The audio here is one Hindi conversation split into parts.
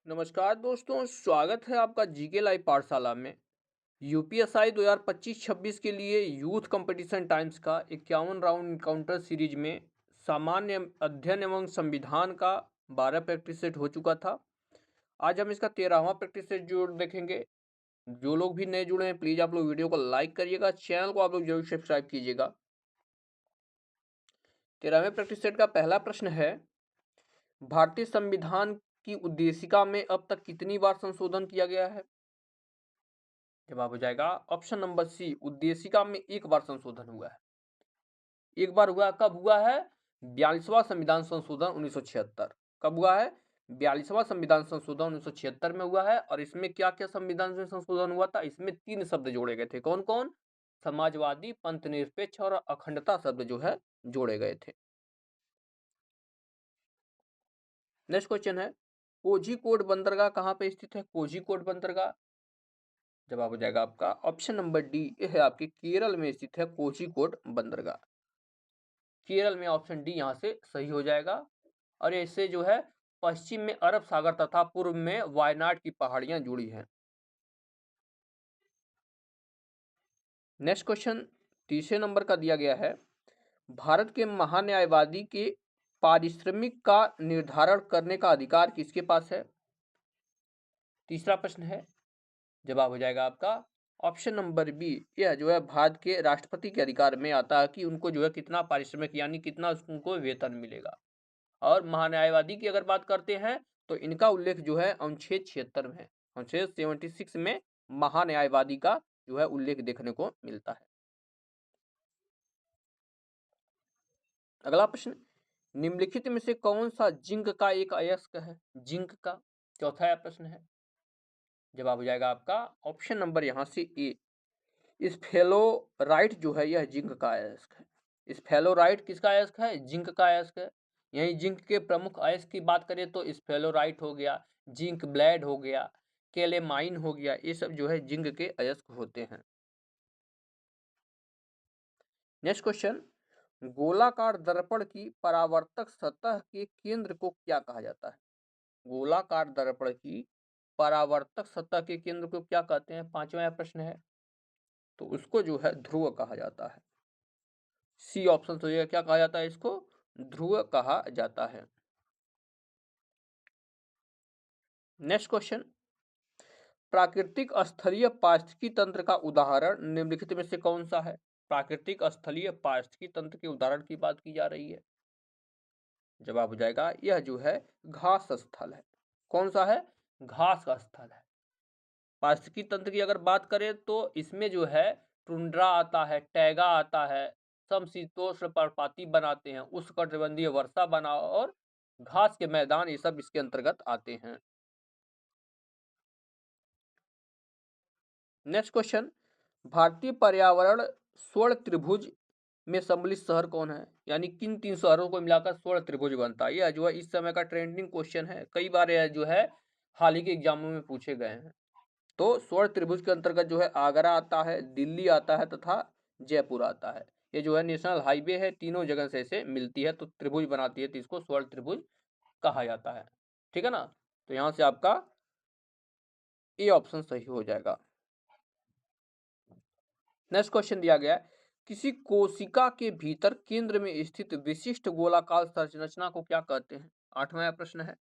नमस्कार दोस्तों, स्वागत है आपका जीके लाइव पाठशाला में। यूपीएसआई 2025-26 के लिए यूथ कंपटीशन टाइम्स का 51 राउंड इनकाउंटर सीरीज में सामान्य अध्ययन एवं संविधान का 12 प्रैक्टिस सेट हो चुका था। आज हम इसका 13वां प्रैक्टिस सेट जोड़ देखेंगे। जो लोग भी नए जुड़े हैं प्लीज आप लोग वीडियो को लाइक करिएगा, चैनल को आप लोग जरूर सब्सक्राइब कीजिएगा। 13वें प्रैक्टिस सेट का पहला प्रश्न है, भारतीय संविधान की उद्देशिका में अब तक कितनी बार संशोधन किया गया है? जवाब हो जाएगा ऑप्शन नंबर सी, उद्देशिका में एक बार संशोधन हुआ है। एक बार हुआ, कब हुआ है? 42वां संविधान संशोधन 1976। कब हुआ है? 42वां संविधान संशोधन 1976 में हुआ है। और इसमें क्या क्या संविधान में संशोधन हुआ था? इसमें 3 शब्द जोड़े गए थे। कौन कौन? समाजवादी, पंथ निरपेक्ष और अखंडता शब्द जो है जोड़े गए थे। नेक्स्ट क्वेश्चन है, कोझीकोड बंदरगाह कहाँ पे स्थित है? कोझीकोड बंदरगाह, जवाब हो जाएगा आपका ऑप्शन नंबर डी, ये है आपके केरल में स्थित है कोझीकोड बंदरगाह। केरल में ऑप्शन डी यहां से सही हो जाएगा। और इससे जो है पश्चिम में अरब सागर तथा पूर्व में वायनाड की पहाड़ियां जुड़ी हैं। नेक्स्ट क्वेश्चन तीसरे नंबर का दिया गया है, भारत के महान्यायवादी के पारिश्रमिक का निर्धारण करने का अधिकार किसके पास है? तीसरा प्रश्न है, जवाब हो जाएगा आपका ऑप्शन नंबर बी, यह जो है भारत के राष्ट्रपति के अधिकार में आता है कि उनको जो है कितना पारिश्रमिक यानी कितना उनको वेतन मिलेगा। और महान्यायवादी की अगर बात करते हैं तो इनका उल्लेख जो है अनुच्छेद 76 में है। अनुच्छेद 76 में महान्यायवादी का जो है उल्लेख देखने को मिलता है। अगला प्रश्न, निम्नलिखित में से कौन सा जिंक का एक अयस्क है? जिंक का चौथा प्रश्न है, जवाब हो जाएगा आपका ऑप्शन नंबर यहां से ए, स्फेलोराइट जो है यह जिंक का अयस्क है। स्फेलोराइट किसका अयस्क है? जिंक का अयस्क है। यही जिंक के प्रमुख अयस्क की बात करें तो स्फेलोराइट हो गया, जिंक ब्लेड हो गया, केलेमाइन हो गया, ये सब जो है जिंक के अयस्क होते हैं। नेक्स्ट क्वेश्चन, गोलाकार दर्पण की परावर्तक सतह के केंद्र को क्या कहा जाता है? गोलाकार दर्पण की परावर्तक सतह के केंद्र को क्या कहते हैं? पांचवा प्रश्न है, तो उसको जो है ध्रुव कहा जाता है। सी ऑप्शन हो जाएगा, क्या कहा जाता है इसको? ध्रुव कहा जाता है। नेक्स्ट क्वेश्चन, प्राकृतिक स्थलीय पारिस्थितिकी तंत्र का उदाहरण निम्नलिखित में से कौन सा है? प्राकृतिक स्थलीय पारिस्थितिकी तंत्र के उदाहरण की बात की जा रही है। जवाब हो जाएगा यह जो है घास स्थल है। कौन सा है? घास का स्थल है। पारिस्थितिकी तंत्र की अगर बात करें तो इसमें जो है टुंड्रा आता है, टैगा आता है, समशीतोष्ण पर्णपाती बनाते हैं, उष्णकटिबंधीय वर्षा बना और घास के मैदान, ये सब इसके अंतर्गत आते हैं। नेक्स्ट क्वेश्चन, भारतीय पर्यावरण स्वर्ण त्रिभुज में सम्मिलित शहर कौन है? यानी किन 3 शहरों को मिलाकर स्वर्ण त्रिभुज बनता है? यह जो है इस समय का ट्रेंडिंग क्वेश्चन है, कई बार यह जो है हाल ही के एग्जामों में पूछे गए हैं। तो स्वर्ण त्रिभुज के अंतर्गत जो है आगरा आता है, दिल्ली आता है तथा जयपुर आता है। ये जो है नेशनल हाईवे है, तीनों जगह से इसे मिलती है तो त्रिभुज बनाती है, तो इसको स्वर्ण त्रिभुज कहा जाता है। ठीक है ना? तो यहां से आपका ए ऑप्शन सही हो जाएगा। नेक्स्ट क्वेश्चन दिया गया है, किसी कोशिका के भीतर केंद्र में स्थित विशिष्ट गोलाकार संरचना को क्या कहते हैं? आठवां प्रश्न है,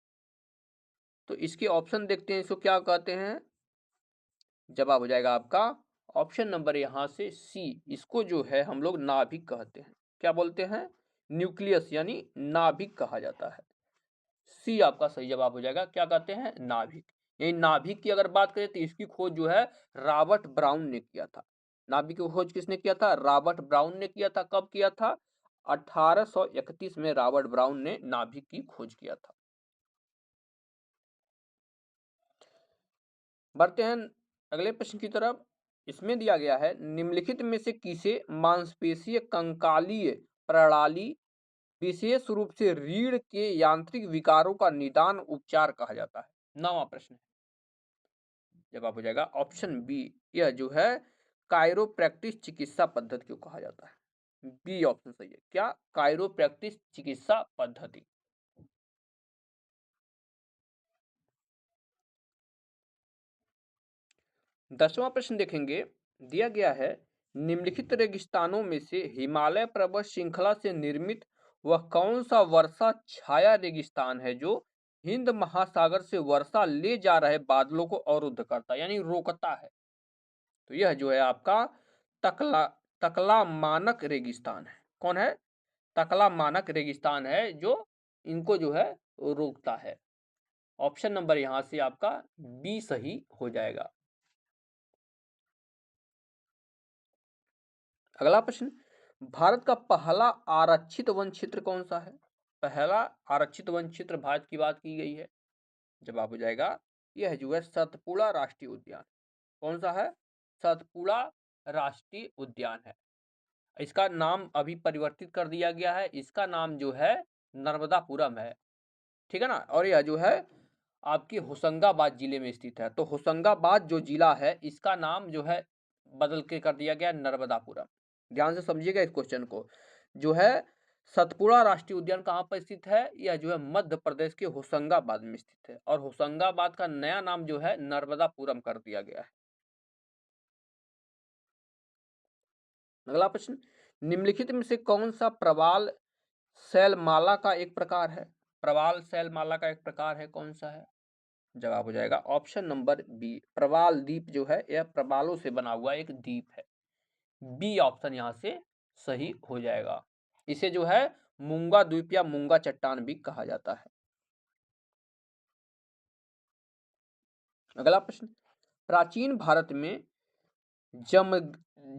तो इसके ऑप्शन देखते हैं, इसको क्या कहते हैं? जवाब हो जाएगा आपका ऑप्शन नंबर यहां से सी, इसको जो है हम लोग नाभिक कहते हैं। क्या बोलते हैं? न्यूक्लियस यानी नाभिक कहा जाता है। सी आपका सही जवाब हो जाएगा, क्या कहते हैं? नाभिक। यही नाभिक की अगर बात करें तो इसकी खोज जो है रॉबर्ट ब्राउन ने किया था। नाभिक की खोज किसने किया था? रॉबर्ट ब्राउन ने किया था। कब किया था? 1831 में रॉबर्ट ब्राउन ने नाभिक की खोज किया था। बढ़ते हैं अगले प्रश्न की तरफ। इसमें दिया गया है, निम्नलिखित में से किसे मांसपेशीय कंकालीय प्रणाली विशेष रूप से रीढ़ के यांत्रिक विकारों का निदान उपचार कहा जाता है? नौवां प्रश्न है, जवाब हो जाएगा ऑप्शन बी, यह जो है कायरोप्रैक्टिस चिकित्सा पद्धति को कहा जाता है। बी ऑप्शन सही है। क्या? कायरोप्रैक्टिस चिकित्सा पद्धति। 10वां प्रश्न देखेंगे, दिया गया है निम्नलिखित रेगिस्तानों में से हिमालय पर्वत श्रृंखला से निर्मित वह कौन सा वर्षा छाया रेगिस्तान है जो हिंद महासागर से वर्षा ले जा रहे बादलों को अवरुद्ध करता है, यानी रोकता है। तो यह जो है आपका तकला तकला मानक रेगिस्तान है। कौन है? तकला मानक रेगिस्तान है जो इनको जो है रोकता है। ऑप्शन नंबर यहां से आपका बी सही हो जाएगा। अगला प्रश्न, भारत का पहला आरक्षित वन क्षेत्र कौन सा है? पहला आरक्षित वन क्षेत्र भारत की बात की गई है। जवाब हो जाएगा यह जो है सतपुड़ा राष्ट्रीय उद्यान। कौन सा है? सतपुड़ा राष्ट्रीय उद्यान है। इसका नाम अभी परिवर्तित कर दिया गया है, इसका नाम जो है नर्मदापुरम है, ठीक है ना। और यह जो है आपकी होशंगाबाद जिले में स्थित है। तो होशंगाबाद जो जिला है इसका नाम जो है बदल के कर दिया गया नर्मदापुरम। ध्यान से समझिएगा इस क्वेश्चन को। जो है सतपुड़ा राष्ट्रीय उद्यान कहाँ पर स्थित है? यह जो है मध्य प्रदेश के होशंगाबाद में स्थित है और होशंगाबाद का नया नाम जो है नर्मदापुरम कर दिया गया है। अगला प्रश्न, निम्नलिखित में से कौन सा प्रवाल शैलमाला का एक प्रकार है? प्रवाल शैलमाला का एक प्रकार है, कौन सा है? जवाब हो जाएगा ऑप्शन नंबर बी, प्रवाल द्वीप जो है यह प्रवालों से बना हुआ एक द्वीप है। बी ऑप्शन यहां से सही हो जाएगा। इसे जो है मूंगा द्वीप या मूंगा चट्टान भी कहा जाता है। अगला प्रश्न, प्राचीन भारत में जम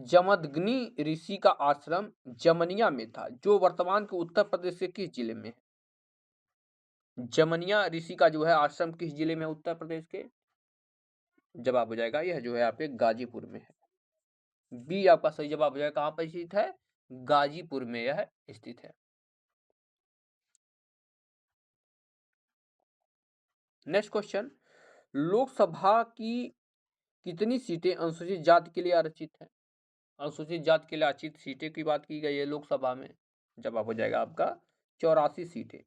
जमदग्नि ऋषि का आश्रम जमनिया में था जो वर्तमान के उत्तर प्रदेश के किस जिले में है? जमनिया ऋषि का जो है आश्रम किस जिले में, उत्तर प्रदेश के? जवाब हो जाएगा यह जो है आपके गाजीपुर में है। बी आपका सही जवाब हो जाएगा। कहां पर स्थित है? गाजीपुर में यह स्थित है। नेक्स्ट क्वेश्चन, लोकसभा की कितनी सीटें अनुसूचित जाति के लिए आरक्षित है? अनुसूचित जाति के लिए आरक्षित सीटें की बात की गई है लोकसभा में। जवाब हो जाएगा आपका 84 सीटें।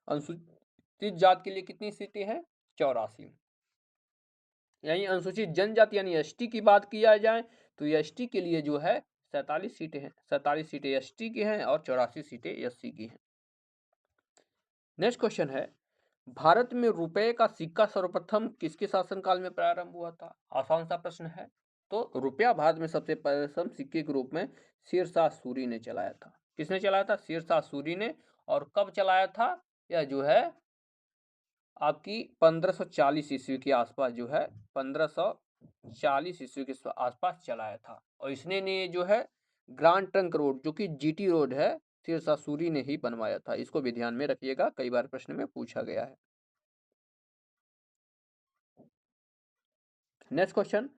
अनुसूचित जाति के लिए कितनी सीटें हैं? 84। यानी अनुसूचित जनजाति यानी एसटी की बात किया जाए तो एसटी के लिए जो है 47 सीटें हैं। 47 सीटें एसटी की हैं और 84 सीटें एससी की हैं। नेक्स्ट क्वेश्चन है, भारत में रुपए का सिक्का सर्वप्रथम किसके शासनकाल में प्रारंभ हुआ था? आसान सा प्रश्न है। तो रुपया भारत में सबसे प्रथम सिक्के के रूप में शेरशाह सूरी ने चलाया था। किसने चलाया था? शेरशाह सूरी ने। और कब चलाया था? यह जो है आपकी 1540 ईस्वी के आसपास जो है 1540 ईस्वी के आसपास चलाया था। और इसने ने जो है ग्रांड ट्रंक रोड जो कि जीटी रोड है शेरशाह सूरी ने ही बनवाया था। इसको भी ध्यान में रखिएगा, कई बार प्रश्न में पूछा गया है। नेक्स्ट क्वेश्चन,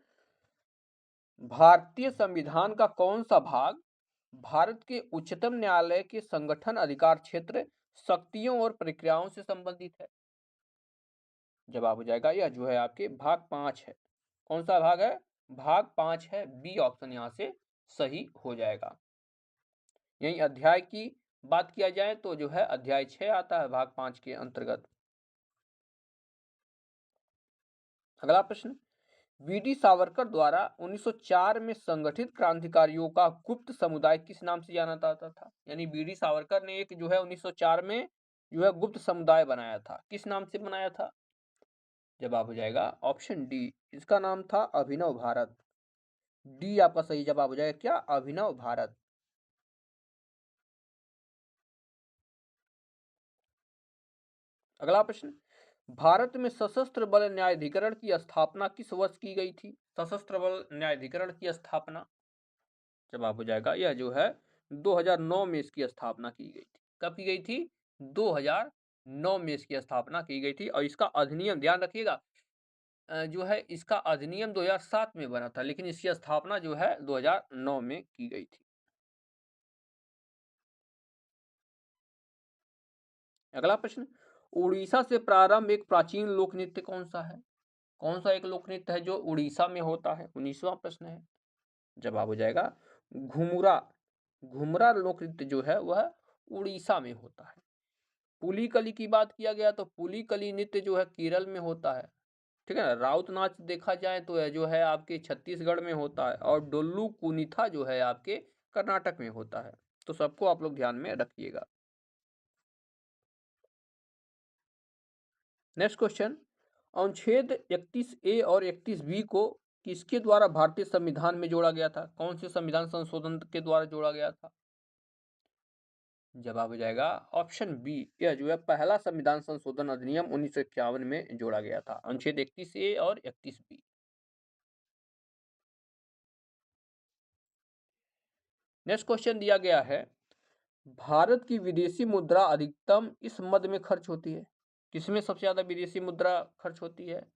भारतीय संविधान का कौन सा भाग भारत के उच्चतम न्यायालय के संगठन अधिकार क्षेत्र शक्तियों और प्रक्रियाओं से संबंधित है? जवाब हो जाएगा यह जो है आपके भाग 5 है। कौन सा भाग है? भाग 5 है। बी ऑप्शन यहां से सही हो जाएगा। यही अध्याय की बात किया जाए तो जो है अध्याय 6 आता है भाग 5 के अंतर्गत। अगला प्रश्न, वीडी सावरकर द्वारा 1904 में संगठित क्रांतिकारियों का गुप्त समुदाय किस नाम से जाना जाता था? यानी वीडी सावरकर ने एक जो है 1904 में जो है गुप्त समुदाय बनाया था। किस नाम से बनाया था? जवाब हो जाएगा ऑप्शन डी, इसका नाम था अभिनव भारत। डी आपका सही जवाब हो जाएगा। क्या? अभिनव भारत। अगला प्रश्न, भारत में सशस्त्र बल न्यायाधिकरण की स्थापना किस वर्ष की गई थी? सशस्त्र बल न्यायाधिकरण की स्थापना, जवाब हो जाएगा यह जो है 2009 में इसकी स्थापना की गई थी। कब की गई थी? 2009 में इसकी स्थापना की गई थी। और इसका अधिनियम ध्यान रखिएगा जो है इसका अधिनियम 2007 में बना था लेकिन इसकी स्थापना जो है 2009 में की गई थी। अगला प्रश्न, उड़ीसा से प्रारंभ एक प्राचीन लोक नृत्य कौन सा है? कौन सा एक लोक नृत्य है जो उड़ीसा में होता है? 19वां प्रश्न है। जवाब हो जाएगा घुमुरा। घुमरा लोक नृत्य जो है वह उड़ीसा में होता है। पुलिकली की बात किया गया तो पुलिकली नृत्य जो है केरल में होता है। ठीक है ना। राउत नाच देखा जाए तो यह जो है आपके छत्तीसगढ़ में होता है और डोल्लू कुनिथा जो है आपके कर्नाटक में होता है। तो सबको आप लोग ध्यान में रखिएगा। नेक्स्ट क्वेश्चन, अनुच्छेद 31A और 31B को किसके द्वारा भारतीय संविधान में जोड़ा गया था? कौन से संविधान संशोधन के द्वारा जोड़ा गया था? जवाब हो जाएगा ऑप्शन बी, यह जो है पहला संविधान संशोधन अधिनियम 1951 में जोड़ा गया था, अनुच्छेद 31A और 31B। नेक्स्ट क्वेश्चन दिया गया है, भारत की विदेशी मुद्रा अधिकतम इस मद में खर्च होती है? किसमें सबसे ज्यादा विदेशी मुद्रा खर्च होती है?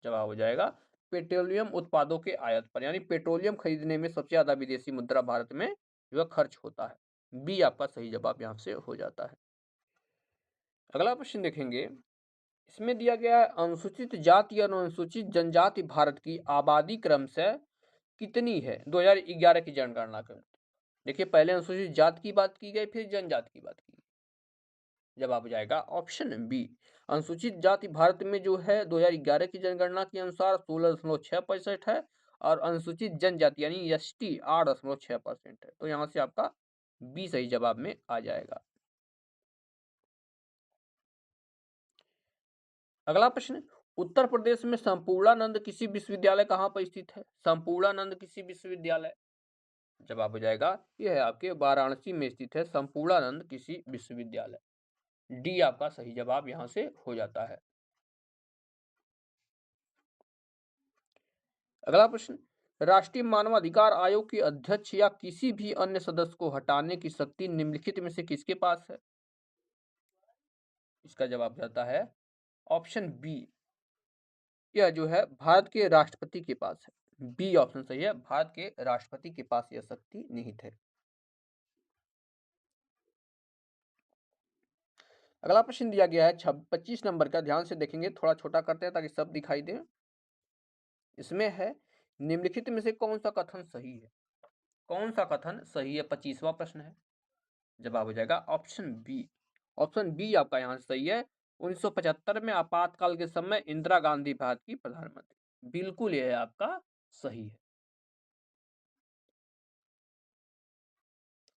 जवाब हो जाएगा पेट्रोलियम उत्पादों के आयात पर, यानी पेट्रोलियम खरीदने में सबसे ज्यादा विदेशी मुद्रा भारत में जो है खर्च होता है। बी आपका सही जवाब यहां से हो जाता है। अगला प्रश्न देखेंगे, इसमें दिया गया है अनुसूचित जाति और अनुसूचित जनजाति भारत की आबादी क्रम से कितनी है 2011 की जनगणना के। देखिए पहले अनुसूचित जाति की बात की गई, फिर जनजाति की बात की गई। जवाब हो जाएगा ऑप्शन बी, अनुसूचित जाति भारत में जो है 2011 की जनगणना के अनुसार 16.6% है और अनुसूचित जनजाति यानी एसटी 8.6% है। तो यहां से आपका बी सही जवाब में आ जाएगा। अगला प्रश्न, उत्तर प्रदेश में संपूर्णानंद कृषि विश्वविद्यालय कहाँ पर स्थित है? संपूर्णानंद कृषि विश्वविद्यालय, जवाब हो जाएगा यह है आपके वाराणसी में स्थित है संपूर्णानंद कृषि विश्वविद्यालय। डी आपका सही जवाब यहां से हो जाता है। अगला प्रश्न, राष्ट्रीय मानवाधिकार आयोग के अध्यक्ष या किसी भी अन्य सदस्य को हटाने की शक्ति निम्नलिखित में से किसके पास है? इसका जवाब जाता है ऑप्शन बी, यह जो है भारत के राष्ट्रपति के पास है। बी ऑप्शन सही है, भारत के राष्ट्रपति के पास यह शक्ति निहित है। अगला प्रश्न दिया गया है 25 नंबर का, ध्यान से देखेंगे, थोड़ा छोटा करते हैं ताकि सब दिखाई दे। इसमें है निम्नलिखित में से कौन सा कथन सही है? कौन सा कथन सही है? 25वां प्रश्न है। जवाब हो जाएगा ऑप्शन बी। ऑप्शन बी आपका यहां सही है। 1975 में आपातकाल के समय इंदिरा गांधी भारत की प्रधानमंत्री, बिल्कुल यह आपका सही है।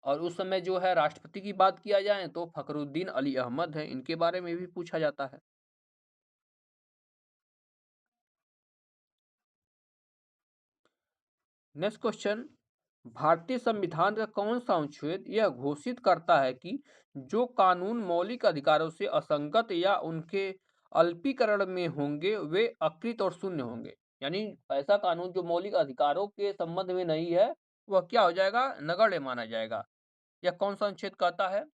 और उस समय जो है राष्ट्रपति की बात किया जाए तो फखरुद्दीन अली अहमद है, इनके बारे में भी पूछा जाता है। नेक्स्ट क्वेश्चन, भारतीय संविधान का कौन सा अनुच्छेद यह घोषित करता है कि जो कानून मौलिक अधिकारों से असंगत या उनके अल्पीकरण में होंगे वे अकृत और शून्य होंगे? यानी ऐसा कानून जो मौलिक अधिकारों के संबंध में नहीं है वह क्या हो जाएगा? नगण्य माना जाएगा। यह कौन सा अनुच्छेद कहता है?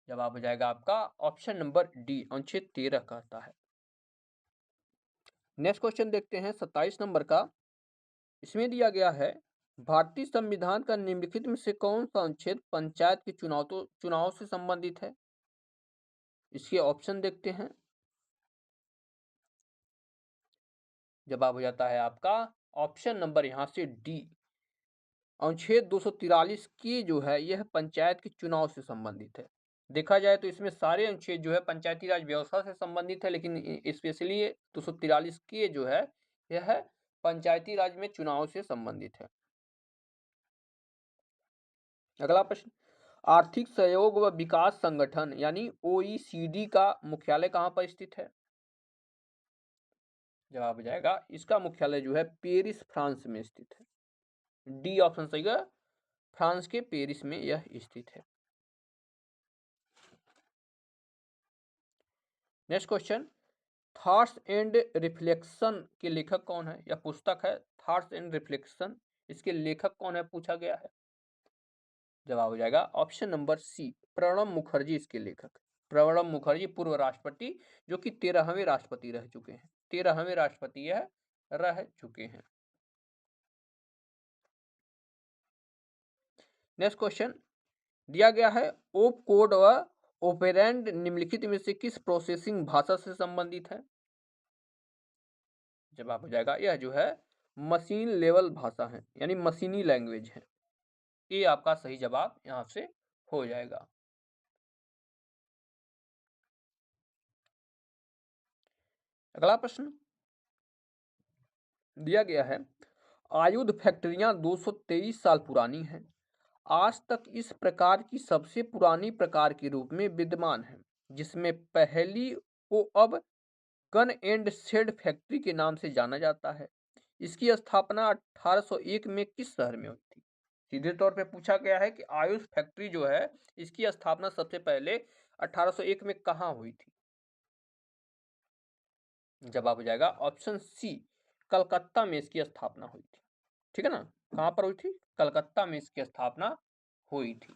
जवाब हो जाएगा आपका ऑप्शन नंबर डी, अनुच्छेद 13 कहता है। नेक्स्ट क्वेश्चन देखते हैं 27 नंबर का। इसमें दिया गया है भारतीय संविधान का निम्नलिखित में से कौन सा अनुच्छेद पंचायत के चुनाव से संबंधित है? इसके ऑप्शन देखते हैं। जवाब हो जाता है आपका ऑप्शन नंबर यहां से डी, अनुच्छेद 243 की जो है यह पंचायत के चुनाव से संबंधित है। देखा जाए तो इसमें सारे अनुच्छेद जो है पंचायती राज व्यवस्था से संबंधित है, लेकिन स्पेशली 243 के जो है यह पंचायती राज में चुनाव से संबंधित है। अगला प्रश्न, आर्थिक सहयोग व विकास संगठन यानी ओईसीडी का मुख्यालय कहां पर स्थित है? जवाब हो जाएगा इसका मुख्यालय जो है पेरिस फ्रांस में स्थित है। डी ऑप्शन सही है, फ्रांस के पेरिस में यह स्थित है। Next question, thoughts and reflection के लेखक कौन है? यह पुस्तक है थॉट्स एंड रिफ्लेक्शन, इसके लेखक कौन है पूछा गया है। जवाब हो जाएगा option number C, Pranab Mukherjee इसके लेखक। प्रणब मुखर्जी पूर्व राष्ट्रपति जो कि 13वें राष्ट्रपति रह चुके हैं, 13वें राष्ट्रपति यह रह चुके हैं। नेक्स्ट क्वेश्चन दिया गया है ओप कोड व ओपेरैंड निम्नलिखित में से किस प्रोसेसिंग भाषा से संबंधित है? जवाब हो जाएगा यह जो है मशीन लेवल भाषा है, यानी मशीनी लैंग्वेज है। ये आपका सही जवाब यहां से हो जाएगा। अगला प्रश्न, दिया गया है आयुध फैक्ट्रियां 223 साल पुरानी हैं। आज तक इस प्रकार की सबसे पुरानी प्रकार के रूप में विद्यमान है, जिसमें पहली को अब गन एंड शेड फैक्ट्री के नाम से जाना जाता है। इसकी स्थापना 1801 में किस शहर में हुई थी? सीधे तौर पे पूछा गया है कि आयुष फैक्ट्री जो है इसकी स्थापना सबसे पहले 1801 में कहाँ हुई थी? जवाब हो जाएगा ऑप्शन सी, कलकत्ता में इसकी स्थापना हुई थी। ठीक है ना, कहां पर हुई थी? कलकत्ता में इसकी स्थापना हुई थी।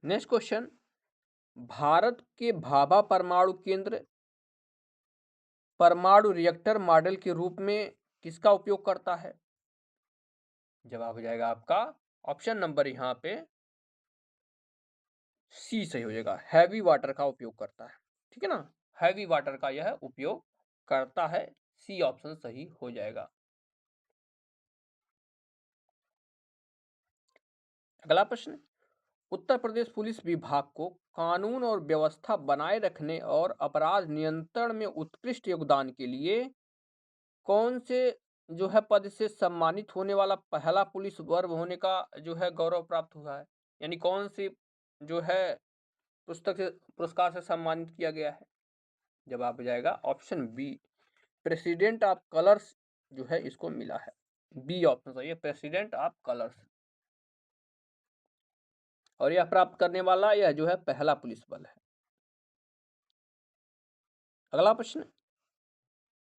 नेक्स्ट क्वेश्चन, भारत के भाभा परमाणु केंद्र परमाणु रिएक्टर मॉडल के रूप में किसका उपयोग करता है? जवाब हो जाएगा आपका ऑप्शन नंबर यहाँ पे सी सही हो जाएगा, हैवी वाटर का उपयोग करता है। ठीक है ना, हैवी वाटर का यह उपयोग करता है, सी ऑप्शन सही हो जाएगा। अगला प्रश्न, उत्तर प्रदेश पुलिस विभाग को कानून और व्यवस्था बनाए रखने और अपराध नियंत्रण में उत्कृष्ट योगदान के लिए कौन से जो है पद से सम्मानित होने वाला पहला पुलिस वर्ग होने का जो है गौरव प्राप्त हुआ है? यानी कौन सी जो है पुस्तक से पुरस्कार से सम्मानित किया गया है? जवाब हो जाएगा option B, president of colours जो है इसको मिला है। बी ऑप्शन सही है, प्रेसिडेंट ऑफ कलर्स। और यह प्राप्त करने वाला यह जो है पहला पुलिस बल है। अगला प्रश्न,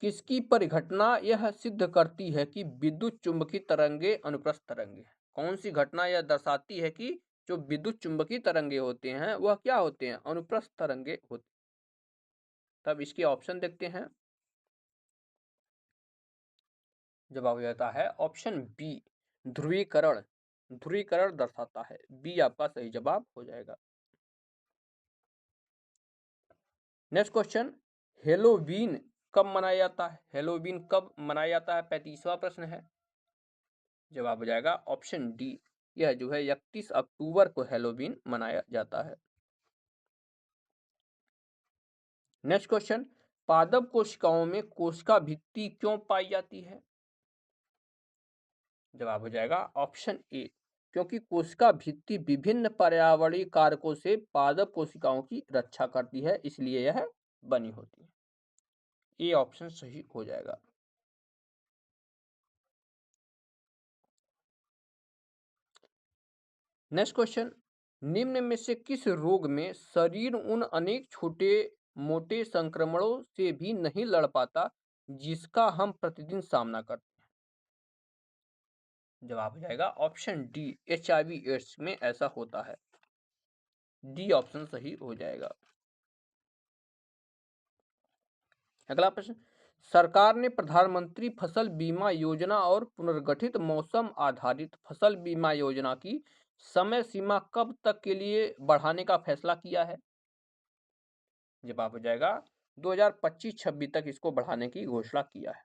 किसकी परिघटना यह सिद्ध करती है कि विद्युत चुंबकीय तरंगे अनुप्रस्थ तरंगे हैं? कौन सी घटना यह दर्शाती है कि जो विद्युत चुंबकीय तरंगे होते हैं वह क्या होते हैं? अनुप्रस्थ तरंगे होते हैं। तब इसके ऑप्शन देखते हैं। जवाब हो जाता है ऑप्शन बी, ध्रुवीकरण। ध्रुवीकरण दर्शाता है, बी आपका सही जवाब हो जाएगा। नेक्स्ट क्वेश्चन, हेलोवीन कब मनाया जाता है? हेलोवीन कब मनाया जाता है? 35वां प्रश्न है। जवाब हो जाएगा ऑप्शन डी, यह जो है 31 अक्टूबर को हेलोवीन मनाया जाता है। नेक्स्ट क्वेश्चन, पादप कोशिकाओं में कोशिका भित्ति क्यों पाई जाती है? जवाब हो जाएगा ऑप्शन ए, क्योंकि कोशिका भित्ति विभिन्न पर्यावरणीय कारकों से पादप कोशिकाओं की रक्षा करती है, इसलिए यह बनी होती है। ए ऑप्शन सही हो जाएगा। नेक्स्ट क्वेश्चन, निम्न में से किस रोग में शरीर उन अनेक छोटे मोटे संक्रमणों से भी नहीं लड़ पाता जिसका हम प्रतिदिन सामना करते हैं? जवाब हो जाएगा ऑप्शन डी, HIV एड्स में ऐसा होता है। डी ऑप्शन सही हो जाएगा। अगला प्रश्न, सरकार ने प्रधानमंत्री फसल बीमा योजना और पुनर्गठित मौसम आधारित फसल बीमा योजना की समय सीमा कब तक के लिए बढ़ाने का फैसला किया है? जवाब हो जाएगा 2025-26 तक इसको बढ़ाने की घोषणा किया है।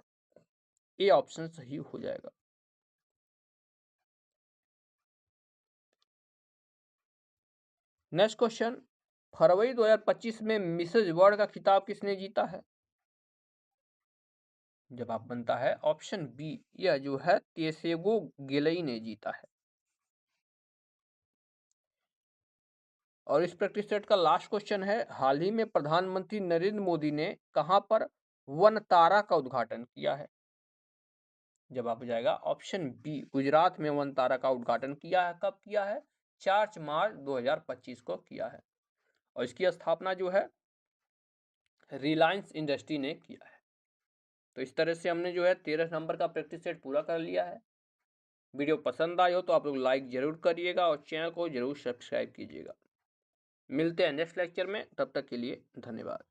ए ऑप्शन सही हो जाएगा। नेक्स्ट क्वेश्चन, फरवरी 2025 में मिसेज वर्ल्ड का खिताब किसने जीता है? जवाब बनता है ऑप्शन बी, यह जो है तेसेगो गेलई ने जीता है। और इस प्रैक्टिस सेट का लास्ट क्वेश्चन है, हाल ही में प्रधानमंत्री नरेंद्र मोदी ने कहां पर वन तारा का उद्घाटन किया है? जवाब हो जाएगा ऑप्शन बी, गुजरात में वन तारा का उद्घाटन किया है। कब किया है? 4 मार्च 2025 को किया है। और इसकी स्थापना जो है रिलायंस इंडस्ट्री ने किया है। तो इस तरह से हमने जो है 13 नंबर का प्रैक्टिस सेट पूरा कर लिया है। वीडियो पसंद आई हो तो आप लोग लाइक जरूर करिएगा और चैनल को जरूर सब्सक्राइब कीजिएगा। मिलते हैं नेक्स्ट लेक्चर में, तब तक के लिए धन्यवाद।